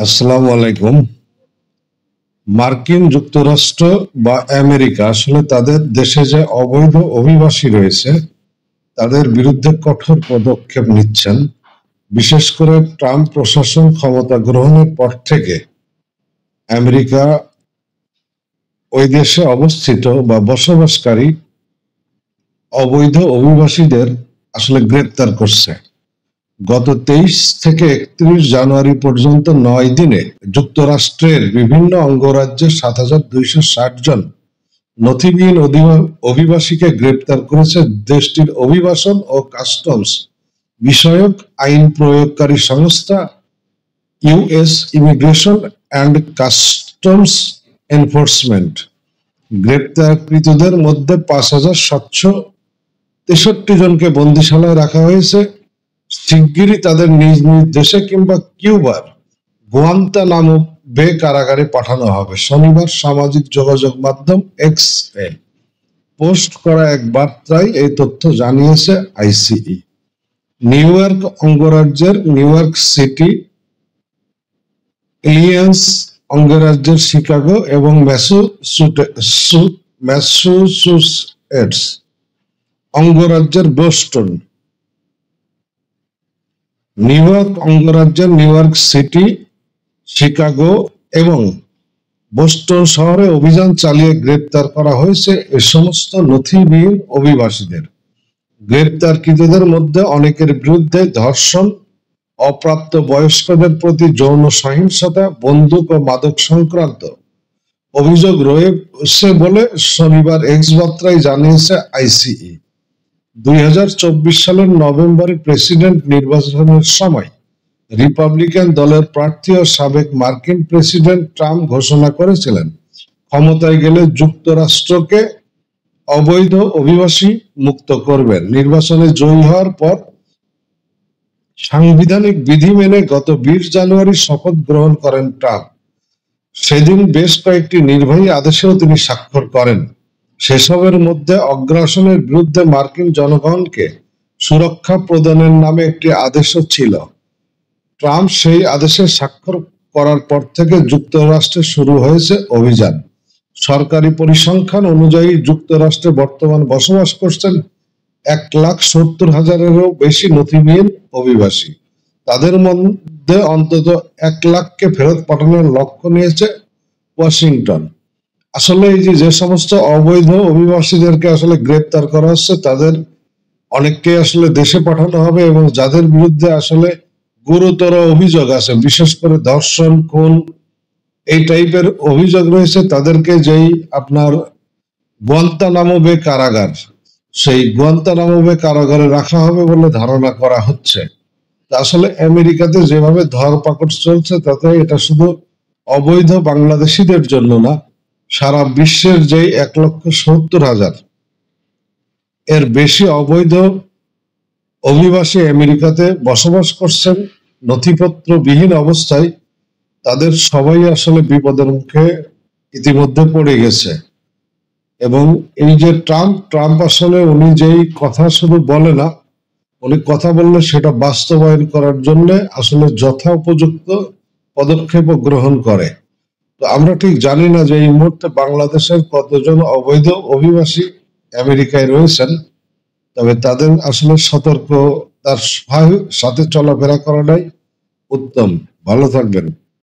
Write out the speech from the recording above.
আসসালামু আলাইকুম। মার্কিন যুক্তরাষ্ট্র বা আমেরিকা আসলে তাদের দেশে যে অবৈধ অভিবাসী রয়েছে তাদের বিরুদ্ধে কঠোর পদক্ষেপ নিচ্ছেন। বিশেষ করে ট্রাম্প প্রশাসন ক্ষমতা গ্রহণের পর থেকে আমেরিকা ওই দেশে অবস্থিত বা বসবাসকারী অবৈধ অভিবাসীদের আসলে গ্রেপ্তার করছে। গত 23 থেকে 31 জানুয়ারি পর্যন্ত 9 দিনে যুক্তরাষ্ট্রের বিভিন্ন অঙ্গরাজ্যে 7,260 জন নথিবিহীন অভিবাসীকে গ্রেপ্তার করেছে দেশটির অভিবাসন ও কাস্টমস বিষয়ক আইন প্রয়োগকারী সংস্থা US immigration and customs enforcement. গ্রেপ্তারকৃতদের মধ্যে 5,763 জনকে বন্দিশালায় রাখা হয়েছে। শিগগিরই তাদের নিজ নিজ দেশে কিংবা কিউবার গুয়ান্তানামো বে কারাগারে পাঠানো হবে। শনিবার সামাজিক যোগাযোগ মাধ্যম এক্স এ পোস্ট করা এক বার্তায় এই তথ্য জানিয়েছে আইসিই। নিউ ইয়র্ক অঙ্গরাজ্যের নিউ ইয়র্ক সিটি, ইলিনয়েস অঙ্গরাজ্যের শিকাগো এবং ম্যাসাচুসেটস অঙ্গরাজ্যের বোস্টন, নিউ ইয়র্ক অঙ্গরাজ্যের নিউ ইয়র্ক সিটি, শিকাগো এবং বোস্টন শহরে অভিযান চালিয়ে গ্রেপ্তার করা হয়েছে এ সমস্ত নথিবিহীন অভিবাসীদের। গ্রেপ্তারকৃতদের মধ্যে অনেকের বিরুদ্ধে ধর্ষণ, অপ্রাপ্ত বয়স্কদের প্রতি যৌন সহিংসতা, বন্দুক ও মাদক সংক্রান্ত অভিযোগ রয়েছে বলে শনিবার এক্স বার্তায় জানিয়েছে আইসিই। 2024 সালের নভেম্বরে প্রেসিডেন্ট নির্বাচনের সময় রিপাবলিকান দলের প্রার্থী ও সাবেক মার্কিন প্রেসিডেন্ট ট্রাম্প ঘোষণা করেছিলেন ক্ষমতায় গেলে যুক্তরাষ্ট্রকে অবৈধ অভিবাসী মুক্ত করবেন। নির্বাচনে জয়ী হওয়ার পর সাংবিধানিক বিধি মেনে গত 20 জানুয়ারি শপথ গ্রহণ করেন ট্রাম্প। সেদিন বেশ কয়েকটি নির্বাহী আদেশেও তিনি স্বাক্ষর করেন। সেসবের মধ্যে অগ্রাসনের বিরুদ্ধে মার্কিন জনগণকে সুরক্ষা প্রদানের নামে একটি আদেশও ছিল। ট্রাম্প সেই আদেশে স্বাক্ষর করার পর থেকে যুক্তরাষ্ট্রে শুরু হয়েছে অভিযান। সরকারি পরিসংখ্যান অনুযায়ী যুক্তরাষ্ট্রে বর্তমান বসবাস করছেন 1,70,000-এরও বেশি নথিবিহীন অভিবাসী। তাদের মধ্যে অন্তত 1 লাখকে ফেরত পাঠানোর লক্ষ্য নিয়েছে ওয়াশিংটন। আসলে এই যে সমস্ত অবৈধ অভিবাসীদেরকে আসলে গ্রেপ্তার করা হচ্ছে তাদের অনেককে আসলে দেশে পাঠানো হবে এবং যাদের বিরুদ্ধে আসলে গুরুতর অভিযোগ আছে, বিশেষ করে ধর্ষণ, খুন এই টাইপের অভিযোগ রয়েছে, তাদেরকে যেই আপনার গুয়ান্তানামো বে কারাগার, সেই গুয়ান্তানামো বে কারাগারে রাখা হবে বলে ধারণা করা হচ্ছে। আসলে আমেরিকাতে যেভাবে ধরপাকড় চলছে তাতে এটা শুধু অবৈধ বাংলাদেশিদের জন্য না, সারা বিশ্বের যে 1,70,000 এর বেশি অবৈধ অভিবাসী আমেরিকাতে বসবাস করছেন নথিপত্র বিহীন অবস্থায়, তাদের সবাই আসলে বিপদের মুখে ইতিমধ্যে পড়ে গেছে। এবং এই যে ট্রাম্প আসলে উনি যেই কথা শুধু বলে না, উনি কথা বললে সেটা বাস্তবায়ন করার জন্য আসলে যথোপযুক্ত পদক্ষেপ গ্রহণ করে। তো আমরা ঠিক জানি না যে এই মুহূর্তে বাংলাদেশের কতজন অবৈধ অভিবাসী আমেরিকায় রয়েছেন, তবে তাদের আসলে সতর্কতার সাথে চলাফেরা করাটাই উত্তম। ভালো থাকবেন।